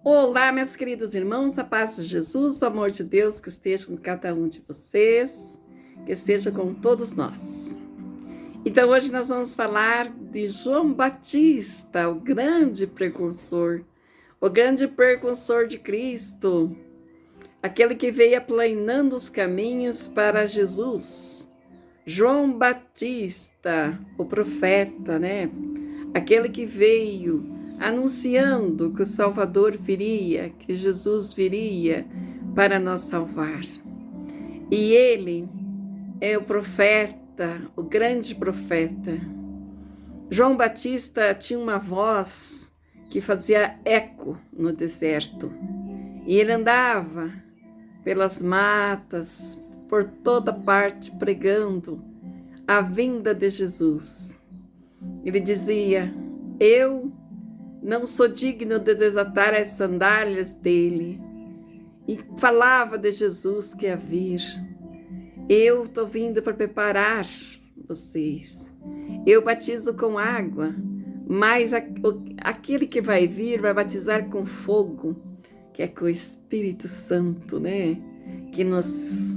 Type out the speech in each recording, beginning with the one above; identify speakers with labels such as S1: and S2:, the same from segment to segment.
S1: Olá, meus queridos irmãos, a paz de Jesus, o amor de Deus que esteja com cada um de vocês, que esteja com todos nós. Então, hoje nós vamos falar de João Batista, o grande precursor de Cristo, aquele que veio aplanando os caminhos para Jesus. João Batista, o profeta, né? Aquele que veio anunciando que o Salvador viria, que Jesus viria para nos salvar. E ele é o profeta, o grande profeta. João Batista tinha uma voz que fazia eco no deserto. E ele andava pelas matas, por toda parte, pregando a vinda de Jesus. Ele dizia: eu não sou digno de desatar as sandálias dele. E falava de Jesus que ia vir. Eu estou vindo para preparar vocês. Eu batizo com água, mas aquele que vai vir vai batizar com fogo, que é com o Espírito Santo, né? Que nos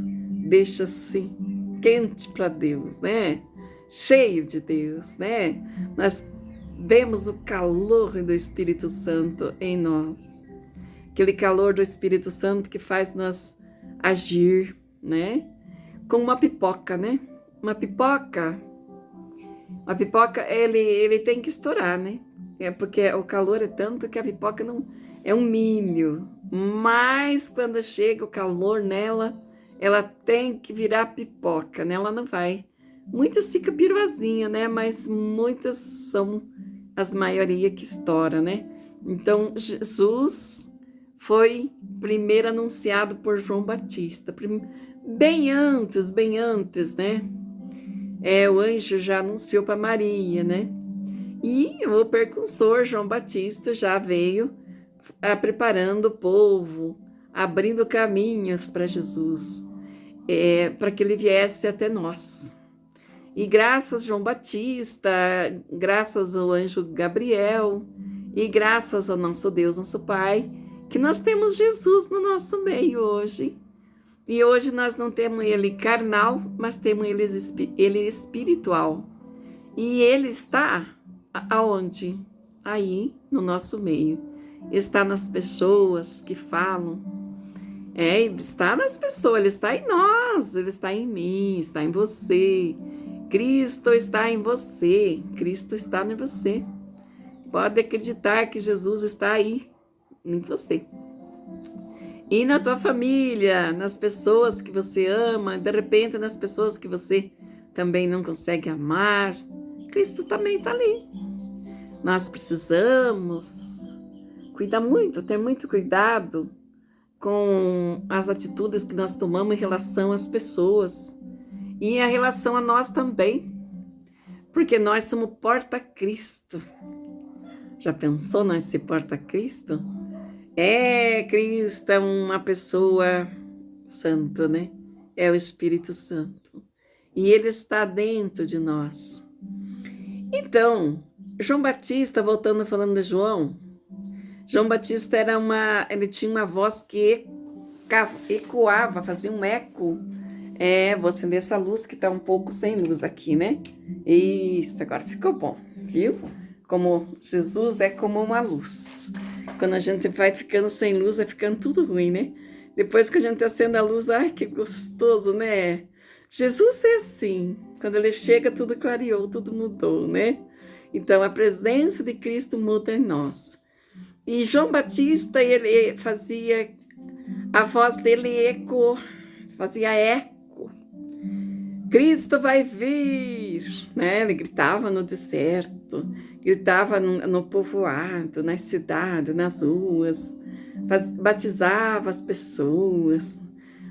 S1: deixa assim, quente para Deus, né? Cheio de Deus, né? Nós vemos o calor do Espírito Santo em nós. Aquele calor do Espírito Santo que faz nós agir, né? Como uma pipoca, né? Uma pipoca, ele tem que estourar, né? Porque o calor é tanto que a pipoca não é um milho. Mas quando chega o calor nela, ela tem que virar pipoca, né? Ela não vai. Muitas ficam piruazinha, né? Mas muitas são as maioria que estoura, né? Então, Jesus foi primeiro anunciado por João Batista, bem antes, né? O anjo já anunciou para Maria, né? E o precursor João Batista já veio preparando o povo, abrindo caminhos para Jesus, para que ele viesse até nós. E graças a João Batista, graças ao anjo Gabriel e graças ao nosso Deus, nosso Pai, que nós temos Jesus no nosso meio hoje. E hoje nós não temos ele carnal, mas temos ele espiritual. E ele está aonde? Aí, no nosso meio. Está nas pessoas que falam. Ele está nas pessoas, ele está em nós, ele está em mim, está em você. Cristo está em você, Cristo está em você. Pode acreditar que Jesus está aí, em você. E na tua família, nas pessoas que você ama, de repente nas pessoas que você também não consegue amar, Cristo também está ali. Nós precisamos cuidar muito, ter muito cuidado com as atitudes que nós tomamos em relação às pessoas e em relação a nós também, porque nós somos porta-Cristo. Já pensou nós ser porta-Cristo? Cristo é uma pessoa santa, né? É o Espírito Santo. E ele está dentro de nós. Então, João Batista, voltando falando de João Batista ele tinha uma voz que ecoava, fazia um eco. Vou acender essa luz que está um pouco sem luz aqui, né? Isso, agora ficou bom, viu? Como Jesus é como uma luz. Quando a gente vai ficando sem luz, vai ficando tudo ruim, né? Depois que a gente acende a luz, ai, que gostoso, né? Jesus é assim. Quando ele chega, tudo clareou, tudo mudou, né? Então, a presença de Cristo muda em nós. E João Batista, ele fazia, a voz dele fazia eco. Cristo vai vir, né? Ele gritava no deserto, gritava no povoado, nas cidades, nas ruas, batizava as pessoas.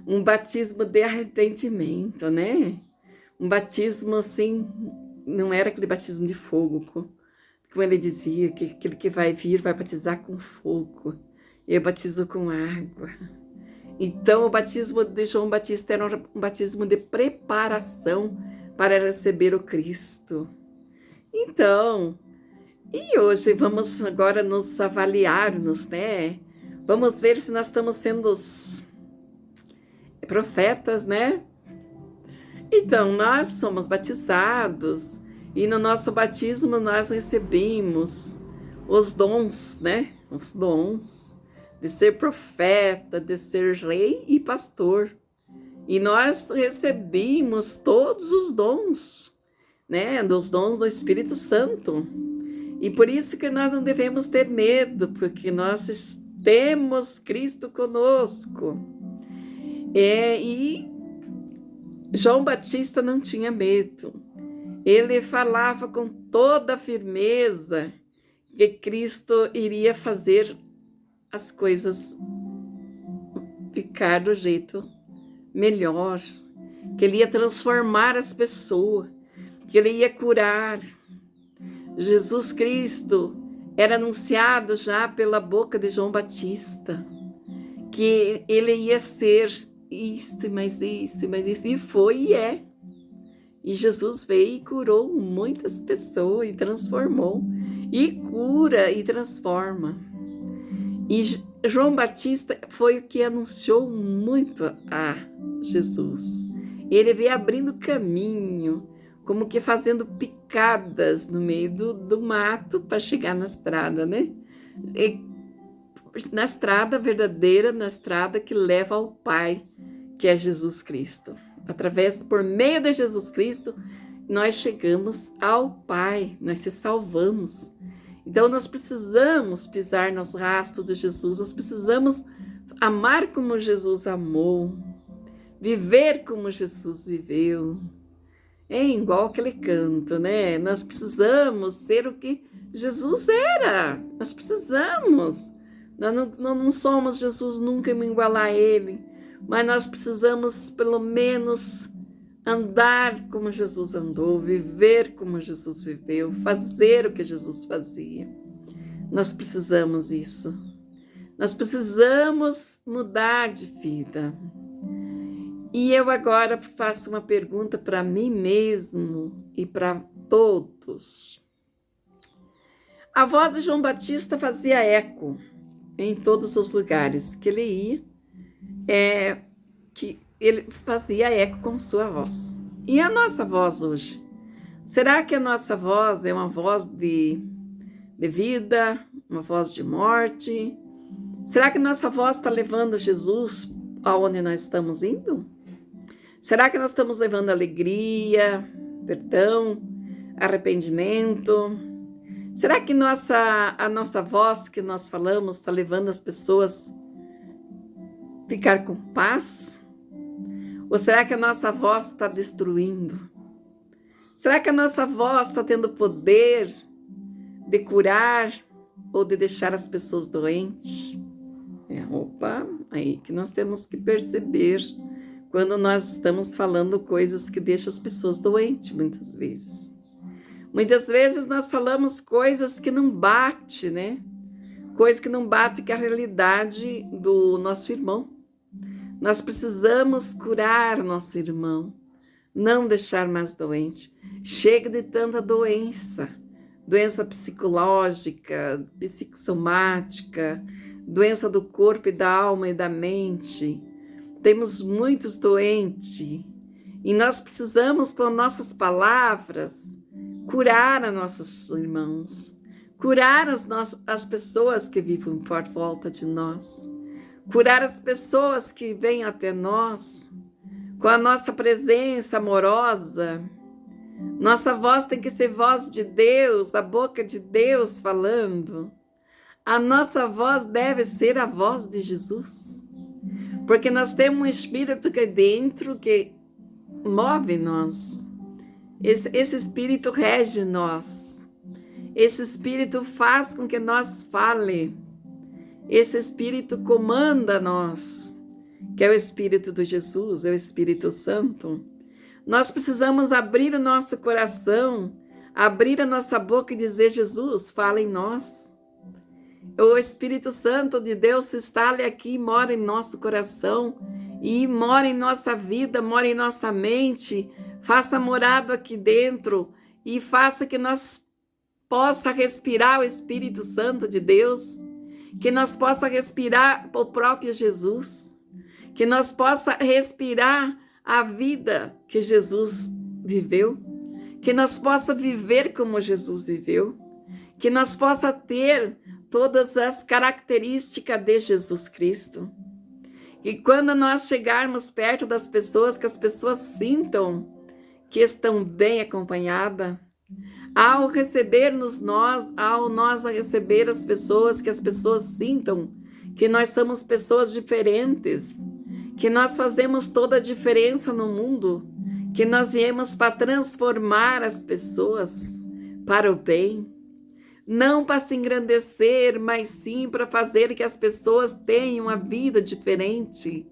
S1: Um batismo de arrependimento, né? Um batismo assim, não era aquele batismo de fogo, como ele dizia, que aquele que vai vir vai batizar com fogo. Eu batizo com água. Então, o batismo de João Batista era um batismo de preparação para receber o Cristo. Então, e hoje vamos agora nos avaliarmos, né? Vamos ver se nós estamos sendo os profetas, né? Então, nós somos batizados e no nosso batismo nós recebemos os dons, né? Os dons de ser profeta, de ser rei e pastor. E nós recebemos todos os dons, né? Dos dons do Espírito Santo. E por isso que nós não devemos ter medo, porque nós temos Cristo conosco. E João Batista não tinha medo. Ele falava com toda a firmeza que Cristo iria fazer as coisas ficar do jeito melhor, que ele ia transformar as pessoas, que ele ia curar. Jesus Cristo era anunciado já pela boca de João Batista, que ele ia ser isto, mais isto, mais isto, e foi e é. E Jesus veio e curou muitas pessoas e transformou, e cura e transforma. E João Batista foi o que anunciou muito a Jesus. Ele veio abrindo caminho, como que fazendo picadas no meio do mato para chegar na estrada, né? Na estrada verdadeira, na estrada que leva ao Pai, que é Jesus Cristo. Por meio de Jesus Cristo, nós chegamos ao Pai, nós se salvamos. Então, nós precisamos pisar nos rastros de Jesus, nós precisamos amar como Jesus amou, viver como Jesus viveu. É igual aquele canto, né? Nós precisamos ser o que Jesus era, nós precisamos. Nós não somos Jesus, nunca me igualar a Ele, mas nós precisamos pelo menos andar como Jesus andou, viver como Jesus viveu, fazer o que Jesus fazia. Nós precisamos isso. Nós precisamos mudar de vida. E eu agora faço uma pergunta para mim mesmo e para todos. A voz de João Batista fazia eco em todos os lugares que ele ia, que ele fazia eco com sua voz. E a nossa voz hoje? Será que a nossa voz é uma voz de vida, uma voz de morte? Será que a nossa voz está levando Jesus aonde nós estamos indo? Será que nós estamos levando alegria, perdão, arrependimento? Será que a nossa voz que nós falamos está levando as pessoas a ficar com paz? Ou será que a nossa voz está destruindo? Será que a nossa voz está tendo poder de curar ou de deixar as pessoas doentes? Aí que nós temos que perceber quando nós estamos falando coisas que deixam as pessoas doentes, muitas vezes. Muitas vezes nós falamos coisas que não batem, né? Coisas que não batem com a realidade do nosso irmão. Nós precisamos curar nosso irmão, não deixar mais doente. Chega de tanta doença psicológica, psicossomática, doença do corpo e da alma e da mente. Temos muitos doentes e nós precisamos, com nossas palavras, curar a nossos irmãos, curar as pessoas que vivem por volta de nós, curar as pessoas que vêm até nós, com a nossa presença amorosa. Nossa voz tem que ser voz de Deus, a boca de Deus falando. A nossa voz deve ser a voz de Jesus, porque nós temos um Espírito aqui dentro que move nós. Esse Espírito rege nós. Esse Espírito faz com que nós fale. Esse Espírito comanda nós, que é o Espírito de Jesus, é o Espírito Santo. Nós precisamos abrir o nosso coração, abrir a nossa boca e dizer: Jesus, fala em nós. O Espírito Santo de Deus está ali aqui, mora em nosso coração e mora em nossa vida, mora em nossa mente. Faça morada aqui dentro e faça que nós possa respirar o Espírito Santo de Deus, que nós possa respirar o próprio Jesus, que nós possa respirar a vida que Jesus viveu, que nós possa viver como Jesus viveu, que nós possa ter todas as características de Jesus Cristo. E quando nós chegarmos perto das pessoas, que as pessoas sintam que estão bem acompanhadas, ao nós receber as pessoas, que as pessoas sintam que nós somos pessoas diferentes, que nós fazemos toda a diferença no mundo, que nós viemos para transformar as pessoas para o bem, não para se engrandecer, mas sim para fazer que as pessoas tenham uma vida diferente,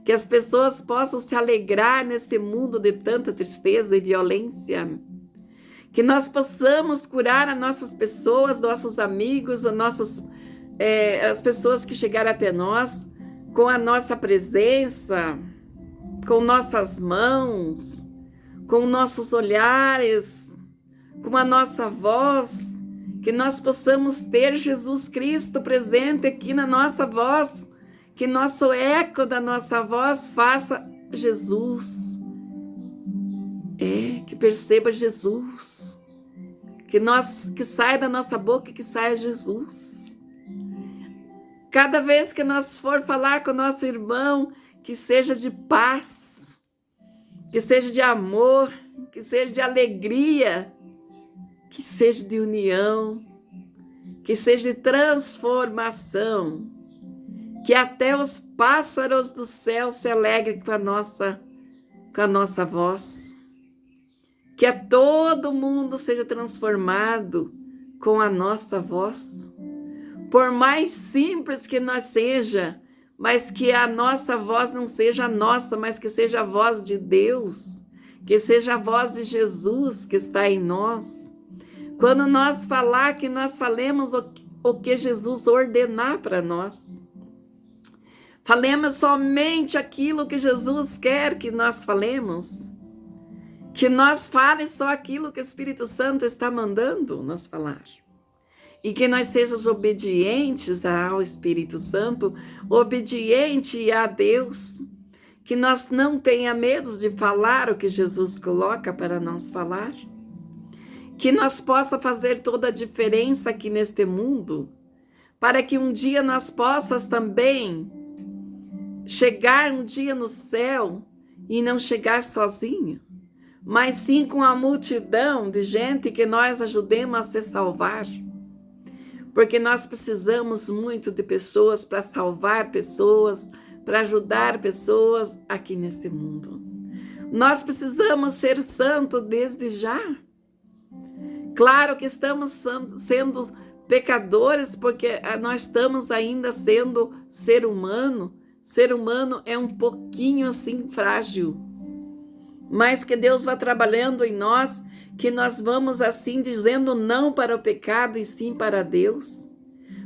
S1: que as pessoas possam se alegrar nesse mundo de tanta tristeza e violência, que nós possamos curar as nossas pessoas, nossos amigos, as pessoas que chegaram até nós, com a nossa presença, com nossas mãos, com nossos olhares, com a nossa voz, que nós possamos ter Jesus Cristo presente aqui na nossa voz, que nosso eco da nossa voz faça Jesus. Que perceba Jesus, que saia da nossa boca, que saia Jesus. Cada vez que nós for falar com o nosso irmão, que seja de paz, que seja de amor, que seja de alegria, que seja de união, que seja de transformação, que até os pássaros do céu se alegrem com a nossa voz, que a todo mundo seja transformado com a nossa voz, por mais simples que nós seja, mas que a nossa voz não seja a nossa, mas que seja a voz de Deus, que seja a voz de Jesus que está em nós. Quando nós falar, que nós falemos o que Jesus ordenar para nós. Falemos somente aquilo que Jesus quer que nós falemos. Que nós falemos só aquilo que o Espírito Santo está mandando nós falar. E que nós sejamos obedientes ao Espírito Santo, obediente a Deus. Que nós não tenha medo de falar o que Jesus coloca para nós falar. Que nós possa fazer toda a diferença aqui neste mundo, para que um dia nós possamos também chegar um dia no céu e não chegar sozinho, mas sim com a multidão de gente que nós ajudemos a se salvar. Porque nós precisamos muito de pessoas para salvar pessoas, para ajudar pessoas aqui nesse mundo. Nós precisamos ser santos desde já. Claro que estamos sendo pecadores, porque nós estamos ainda sendo ser humano. Ser humano é um pouquinho assim frágil. Mas que Deus vá trabalhando em nós, que nós vamos assim dizendo não para o pecado e sim para Deus.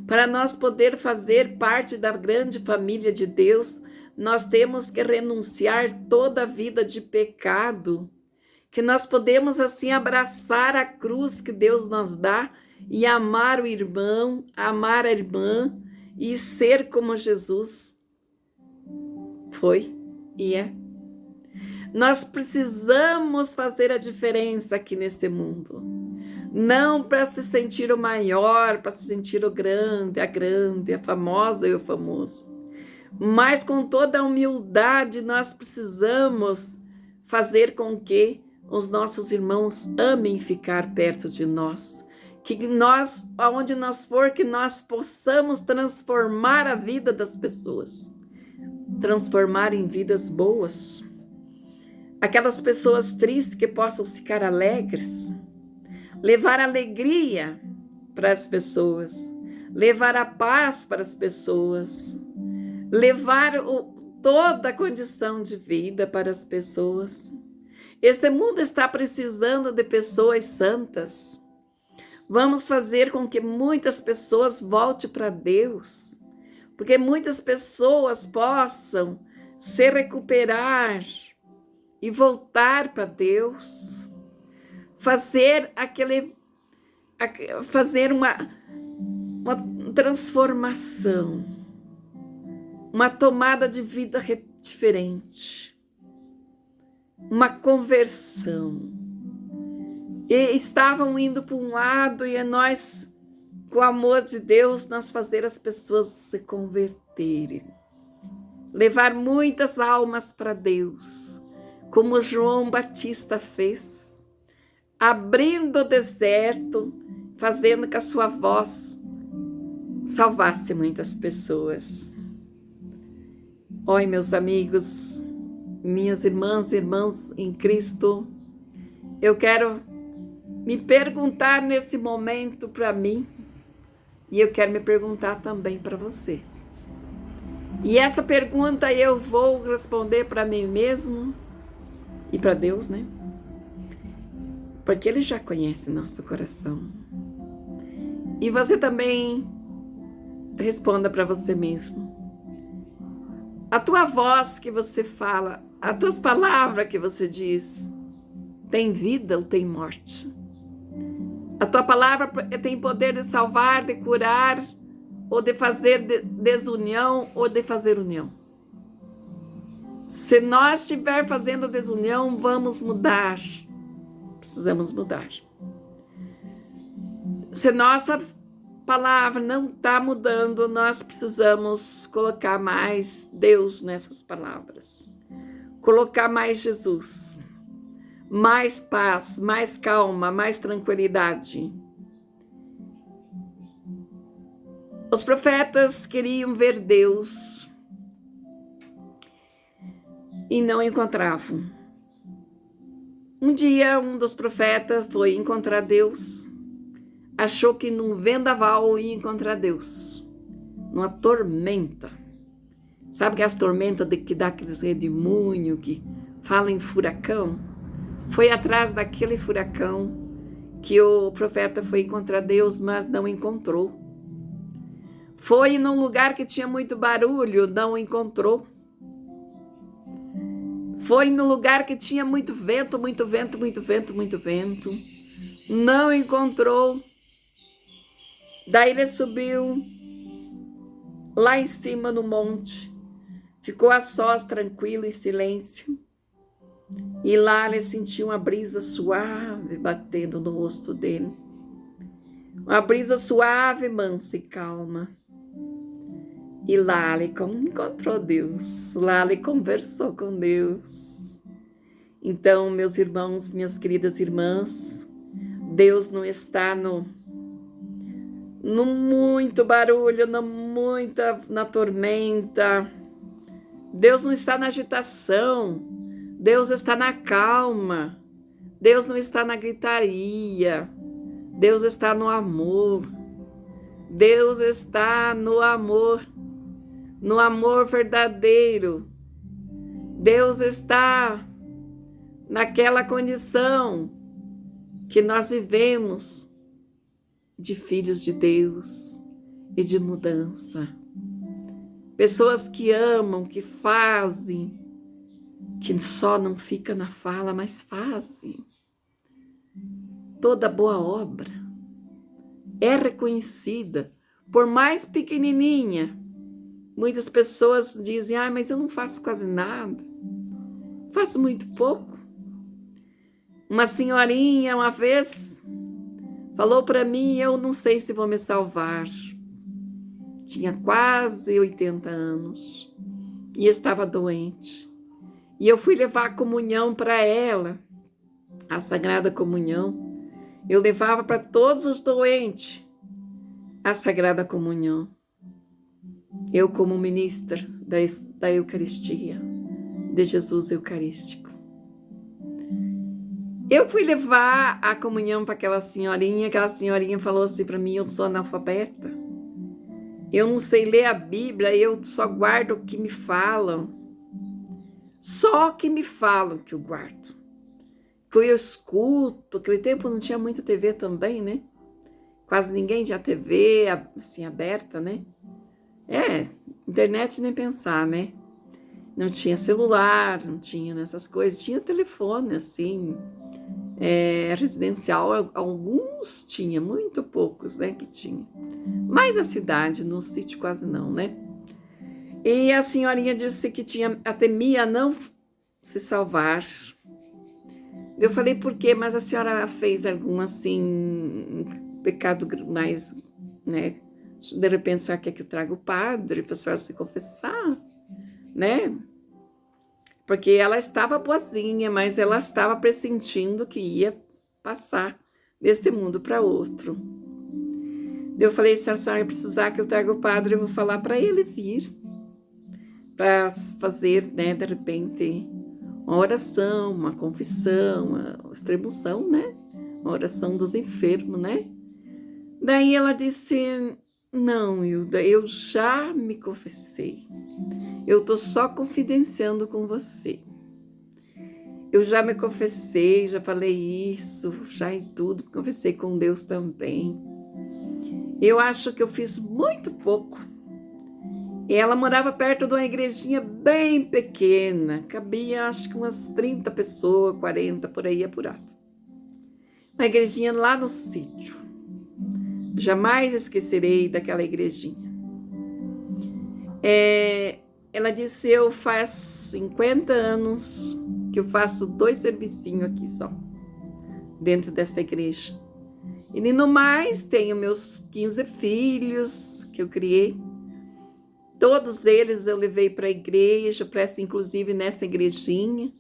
S1: Para nós poder fazer parte da grande família de Deus, nós temos que renunciar toda a vida de pecado. Que nós podemos assim abraçar a cruz que Deus nos dá e amar o irmão, amar a irmã e ser como Jesus foi e é. Nós precisamos fazer a diferença aqui neste mundo. Não para se sentir o maior, para se sentir o grande, a famosa e o famoso. Mas com toda a humildade nós precisamos fazer com que os nossos irmãos amem ficar perto de nós. Que nós, aonde nós for, que nós possamos transformar a vida das pessoas. Transformar em vidas boas. Aquelas pessoas tristes que possam ficar alegres. Levar alegria para as pessoas. Levar a paz para as pessoas. Levar toda a condição de vida para as pessoas. Este mundo está precisando de pessoas santas. Vamos fazer com que muitas pessoas voltem para Deus, porque muitas pessoas possam se recuperar e voltar para Deus, transformação, uma tomada de vida diferente, uma conversão. E estavam indo para um lado e nós, com o amor de Deus, nós fazer as pessoas se converterem, levar muitas almas para Deus, como João Batista fez, abrindo o deserto, fazendo que a sua voz salvasse muitas pessoas. Oi, meus amigos, minhas irmãs e irmãos em Cristo, eu quero me perguntar nesse momento para mim, e eu quero me perguntar também para você. E essa pergunta eu vou responder para mim mesmo e para Deus, né? Porque Ele já conhece nosso coração. E você também responda para você mesmo. A tua voz que você fala, as tuas palavras que você diz, tem vida ou tem morte? A tua palavra tem poder de salvar, de curar, ou de fazer desunião, ou de fazer união. Se nós estiver fazendo desunião, vamos mudar. Precisamos mudar. Se nossa palavra não está mudando, nós precisamos colocar mais Deus nessas palavras. Colocar mais Jesus. Mais paz, mais calma, mais tranquilidade. Os profetas queriam ver Deus e não encontravam. Um dia, um dos profetas foi encontrar Deus, achou que num vendaval ia encontrar Deus, numa tormenta. Sabe que as tormentas que dá aqueles redemoinhos, que falam em furacão? Foi atrás daquele furacão que o profeta foi encontrar Deus, mas não encontrou. Foi num lugar que tinha muito barulho, não encontrou. Foi no lugar que tinha muito vento, muito vento, muito vento, muito vento. Não encontrou. Daí ele subiu lá em cima no monte. Ficou a sós, tranquilo e silêncio. E lá ele sentiu uma brisa suave batendo no rosto dele. Uma brisa suave, mansa e calma. E lá ele encontrou Deus. Lá ele conversou com Deus. Então, meus irmãos, minhas queridas irmãs, Deus não está no muito barulho, na tormenta. Deus não está na agitação. Deus está na calma. Deus não está na gritaria. Deus está no amor. Deus está no amor verdadeiro. Deus está naquela condição que nós vivemos de filhos de Deus e de mudança. Pessoas que amam, que fazem, que só não fica na fala, mas fazem. Toda boa obra é reconhecida, por mais pequenininha. Muitas pessoas dizem, mas eu não faço quase nada, faço muito pouco. Uma senhorinha uma vez falou para mim, eu não sei se vou me salvar. Tinha quase 80 anos e estava doente. E eu fui levar a comunhão para ela, a Sagrada Comunhão. Eu levava para todos os doentes a Sagrada Comunhão. Eu como ministra da Eucaristia, de Jesus Eucarístico. Eu fui levar a comunhão para aquela senhorinha falou assim para mim, eu sou analfabeta, eu não sei ler a Bíblia, eu só guardo o que me falam. Só que me falam que eu guardo. Que eu escuto. Naquele tempo não tinha muita TV também, né? Quase ninguém tinha TV assim aberta, né? Internet nem pensar, né? Não tinha celular, não tinha essas coisas. Tinha telefone, assim, residencial, alguns tinha, muito poucos, né, que tinha. Mas a cidade, no sítio quase não, né? E a senhorinha disse que temia não se salvar. Eu falei, por quê? Mas a senhora fez algum, assim, pecado mais, né? De repente, a senhora quer que eu traga o padre para a senhora se confessar, né? Porque ela estava boazinha, mas ela estava pressentindo que ia passar deste mundo para outro. Eu falei, se a senhora precisar que eu traga o padre, eu vou falar para ele vir, para fazer, né, de repente, uma oração, uma confissão, uma extremunção, né? Uma oração dos enfermos, né? Daí ela disse, não, Hilda, eu já me confessei. Eu tô só confidenciando com você. Eu já me confessei, já falei isso, já em tudo, confessei com Deus também. Eu acho que eu fiz muito pouco. E ela morava perto de uma igrejinha bem pequena, cabia acho que umas 30 pessoas, 40, por aí apurado. Uma igrejinha lá no sítio. Jamais esquecerei daquela igrejinha. Ela disse, eu faz 50 anos que eu faço 2 servicinhos aqui só, dentro dessa igreja. E no mais, tenho meus 15 filhos que eu criei. Todos eles eu levei para a igreja, presto inclusive nessa igrejinha.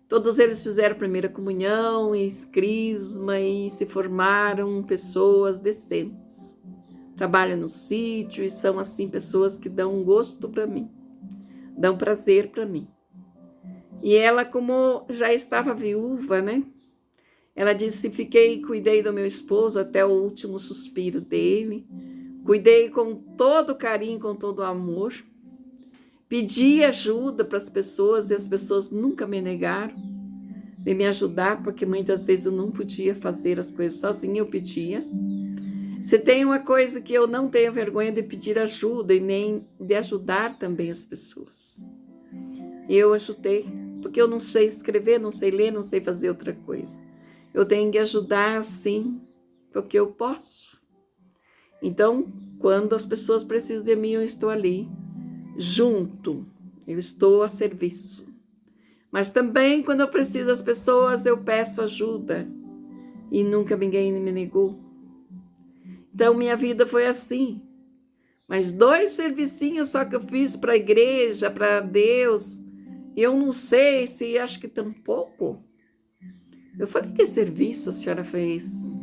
S1: Todos eles fizeram primeira comunhão e crisma e se formaram pessoas decentes. Trabalham no sítio e são assim pessoas que dão gosto para mim, dão prazer para mim. E ela, como já estava viúva, né? Ela disse, cuidei do meu esposo até o último suspiro dele. Cuidei com todo carinho, com todo amor. Pedi ajuda para as pessoas e as pessoas nunca me negaram de me ajudar, porque muitas vezes eu não podia fazer as coisas sozinha, eu pedia. Se tem uma coisa que eu não tenho vergonha de pedir ajuda e nem de ajudar também as pessoas. Eu ajudei, porque eu não sei escrever, não sei ler, não sei fazer outra coisa. Eu tenho que ajudar, sim, porque eu posso. Então, quando as pessoas precisam de mim, eu estou ali, junto, eu estou a serviço. Mas também, quando eu preciso das pessoas, eu peço ajuda. E nunca ninguém me negou. Então, minha vida foi assim. Mas 2 servicinhos só que eu fiz para a igreja, para Deus. Eu não sei se acho que tampouco. Eu falei, que serviço a senhora fez?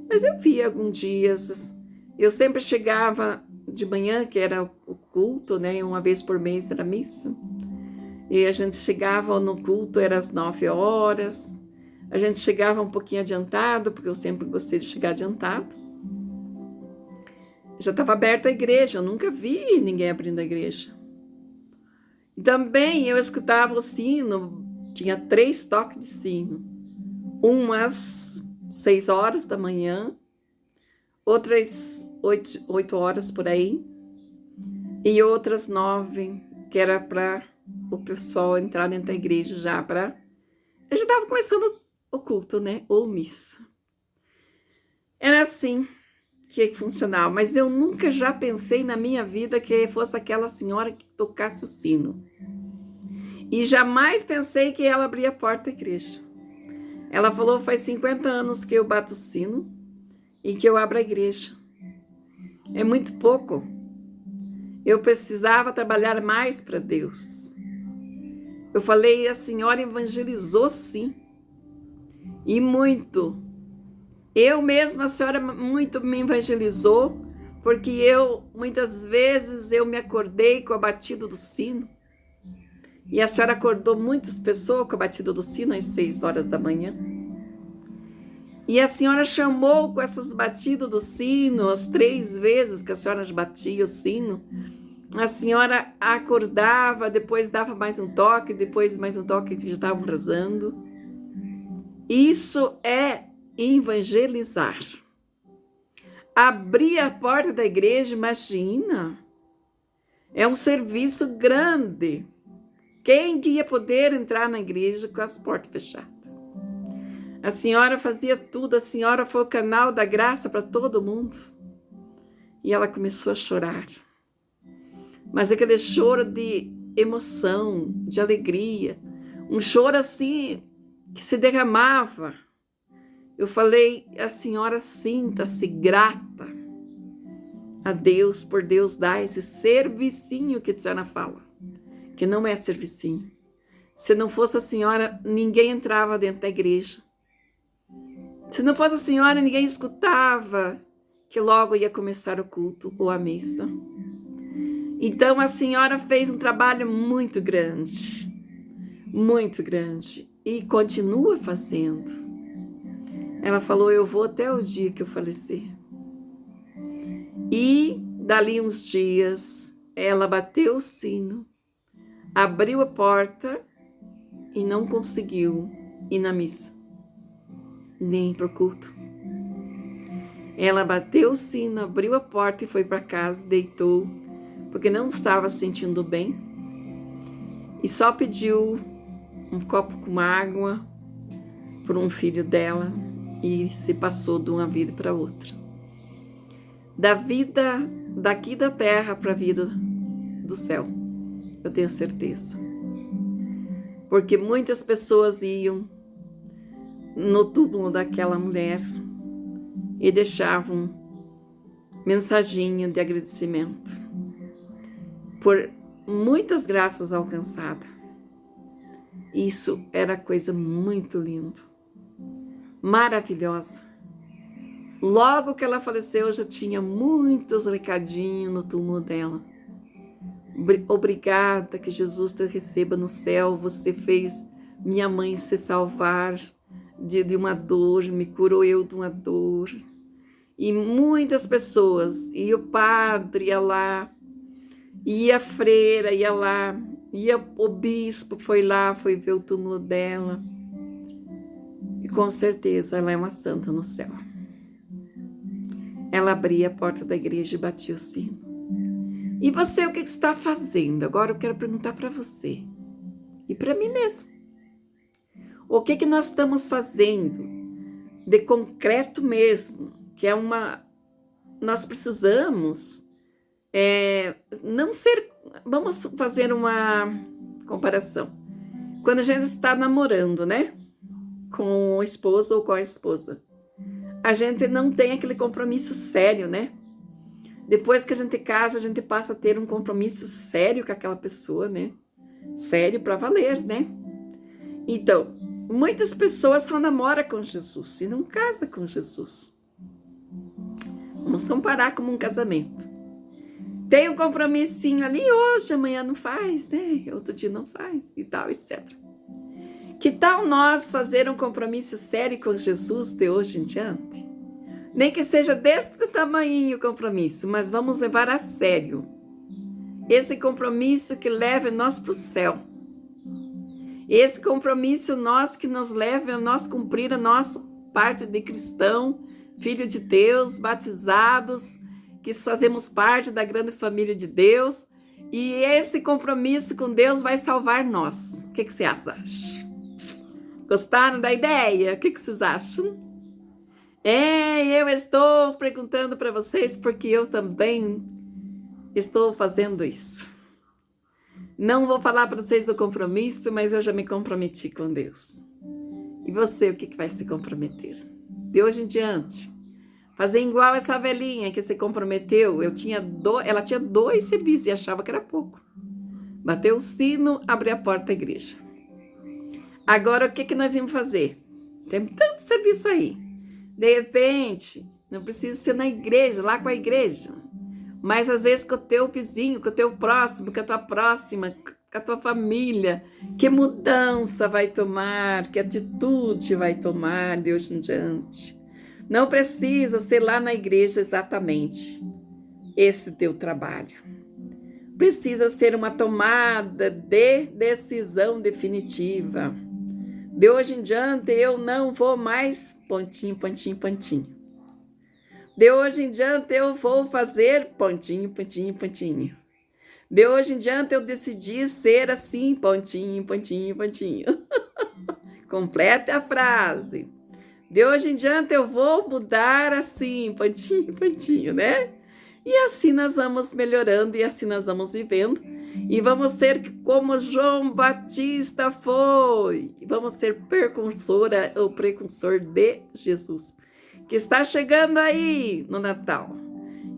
S1: Mas eu vi alguns dias. Eu sempre chegava de manhã, que era o culto, né? Uma vez por mês era missa. E a gente chegava no culto, era às 9 horas. A gente chegava um pouquinho adiantado, porque eu sempre gostei de chegar adiantado. Já estava aberta a igreja, eu nunca vi ninguém abrindo a igreja. E também eu escutava o sino, tinha 3 toques de sino. Umas 6 horas da manhã, outras 8 horas por aí, e outras 9, que era para o pessoal entrar dentro da igreja já para... Eu já estava começando o culto, né? Ou missa. Era assim que funcionava, mas eu nunca já pensei na minha vida que fosse aquela senhora que tocasse o sino. E jamais pensei que ela abria a porta da igreja. Ela falou, faz 50 anos que eu bato o sino e que eu abro a igreja. É muito pouco. Eu precisava trabalhar mais para Deus. Eu falei, a senhora evangelizou sim. E muito. Eu mesma, a senhora muito me evangelizou, porque muitas vezes, eu me acordei com a batida do sino. E a senhora acordou muitas pessoas com a batida do sino às 6 horas da manhã. E a senhora chamou com essas batidas do sino, as 3 vezes que a senhora batia o sino. A senhora acordava, depois dava mais um toque, depois mais um toque que já estavam rezando. Isso é evangelizar. Abrir a porta da igreja, imagina, é um serviço grande. Quem ia poder entrar na igreja com as portas fechadas? A senhora fazia tudo, a senhora foi o canal da graça para todo mundo. E ela começou a chorar. Mas aquele choro de emoção, de alegria, um choro assim que se derramava. Eu falei, a senhora sinta-se grata a Deus por Deus dar esse servicinho que a senhora fala, que não é servicinho. Se não fosse a senhora, ninguém entrava dentro da igreja. Se não fosse a senhora, ninguém escutava que logo ia começar o culto ou a missa. Então a senhora fez um trabalho muito grande e continua fazendo. Ela falou, eu vou até o dia que eu falecer. E dali uns dias, ela bateu o sino, abriu a porta e não conseguiu ir na missa, nem para o culto. Ela bateu o sino, abriu a porta e foi para casa, deitou, porque não estava se sentindo bem, e só pediu um copo com água por um filho dela e se passou de uma vida para outra. Da vida daqui da terra para a vida do céu, eu tenho certeza. Porque muitas pessoas iam no túmulo daquela mulher e deixavam mensaginha de agradecimento por muitas graças alcançadas. Isso era coisa muito linda, maravilhosa. Logo que ela faleceu, já tinha muitos recadinhos no túmulo dela. Obrigada, que Jesus te receba no céu. Você fez minha mãe se salvar de uma dor, me curou eu de uma dor. E muitas pessoas, e o padre ia lá, e a freira ia lá, e o bispo foi lá, foi ver o túmulo dela. E com certeza ela é uma santa no céu. Ela abria a porta da igreja e batia o sino. E você, o que está fazendo? Agora eu quero perguntar para você e para mim mesmo. O que nós estamos fazendo de concreto mesmo? Que é nós precisamos não ser... Vamos fazer uma comparação. Quando a gente está namorando, né? Com o esposo ou com a esposa. A gente não tem aquele compromisso sério, né? Depois que a gente casa, a gente passa a ter um compromisso sério com aquela pessoa, né? Sério para valer, né? Então, muitas pessoas só namoram com Jesus e não casam com Jesus. Vamos comparar como um casamento. Tem um compromissinho ali hoje, amanhã não faz, né? Outro dia não faz e tal, etc. Que tal nós fazer um compromisso sério com Jesus de hoje em diante? Nem que seja desse tamanho o compromisso, mas vamos levar a sério. Esse compromisso que leve nós para o céu. Esse compromisso que nos leve a nós cumprir a nossa parte de cristão, filho de Deus, batizados, que fazemos parte da grande família de Deus. E esse compromisso com Deus vai salvar nós. O que vocês acham? Gostaram da ideia? O que vocês acham? Eu estou perguntando para vocês porque eu também estou fazendo isso. Não vou falar para vocês o compromisso, mas eu já me comprometi com Deus. E você, o que vai se comprometer? De hoje em diante, fazer igual essa velhinha que se comprometeu. Ela tinha 2 serviços e achava que era pouco. Bateu o sino, abriu a porta da igreja. Agora, o que nós vamos fazer? Tem tanto serviço aí. De repente, não precisa ser na igreja, lá com a igreja. Mas às vezes com o teu vizinho, com o teu próximo, com a tua próxima, com a tua família. Que mudança vai tomar, que atitude vai tomar de hoje em diante. Não precisa ser lá na igreja exatamente esse teu trabalho. Precisa ser uma tomada de decisão definitiva. De hoje em diante eu não vou mais pontinho, pontinho, pontinho. De hoje em diante eu vou fazer pontinho, pontinho, pontinho. De hoje em diante eu decidi ser assim, pontinho, pontinho, pontinho. Complete a frase. De hoje em diante eu vou mudar assim, pontinho, pontinho, né? E assim nós vamos melhorando e assim nós vamos vivendo. E vamos ser como João Batista foi. Vamos ser precursora ou precursor de Jesus, que está chegando aí no Natal.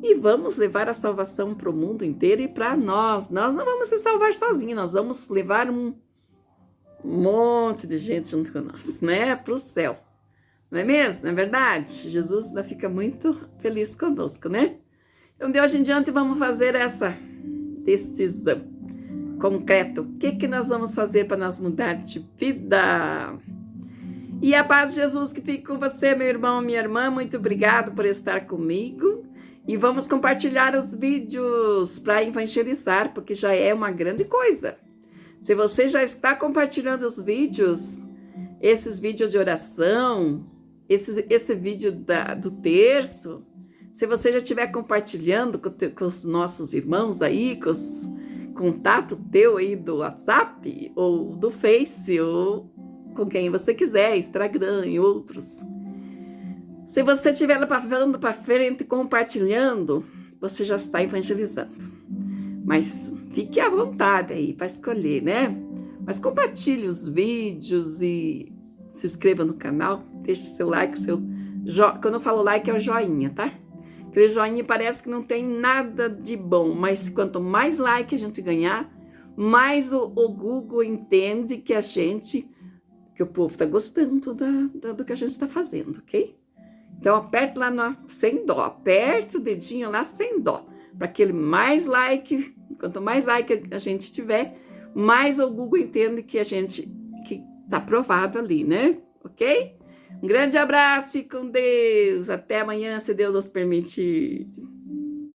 S1: E vamos levar a salvação para o mundo inteiro e para nós. Nós não vamos se salvar sozinhos, nós vamos levar um monte de gente junto com nós, né? Para o céu. Não é mesmo? Não é verdade? Jesus ainda fica muito feliz conosco, né? Então, de hoje em diante, vamos fazer essa decisão concreta. O que nós vamos fazer para nós mudar de vida? E a paz de Jesus que fique com você, meu irmão, minha irmã. Muito obrigado por estar comigo. E vamos compartilhar os vídeos para evangelizar, porque já é uma grande coisa. Se você já está compartilhando os vídeos, esses vídeos de oração, esse vídeo do terço, se você já estiver compartilhando com os nossos irmãos aí, com os contato teu aí do WhatsApp, ou do Face, ou com quem você quiser, Instagram e outros. Se você estiver falando para frente, compartilhando, você já está evangelizando. Mas fique à vontade aí para escolher, né? Mas compartilhe os vídeos e se inscreva no canal, deixe seu like, quando eu falo like é o joinha, tá? Aquele joinha parece que não tem nada de bom, mas quanto mais like a gente ganhar, mais o Google entende que que o povo está gostando do que a gente está fazendo, ok? Então aperte lá sem dó, aperte o dedinho lá sem dó, para aquele mais like, quanto mais like a gente tiver, mais o Google entende que que tá aprovado ali, né? Ok? Um grande abraço, fique com Deus. Até amanhã, se Deus nos permitir.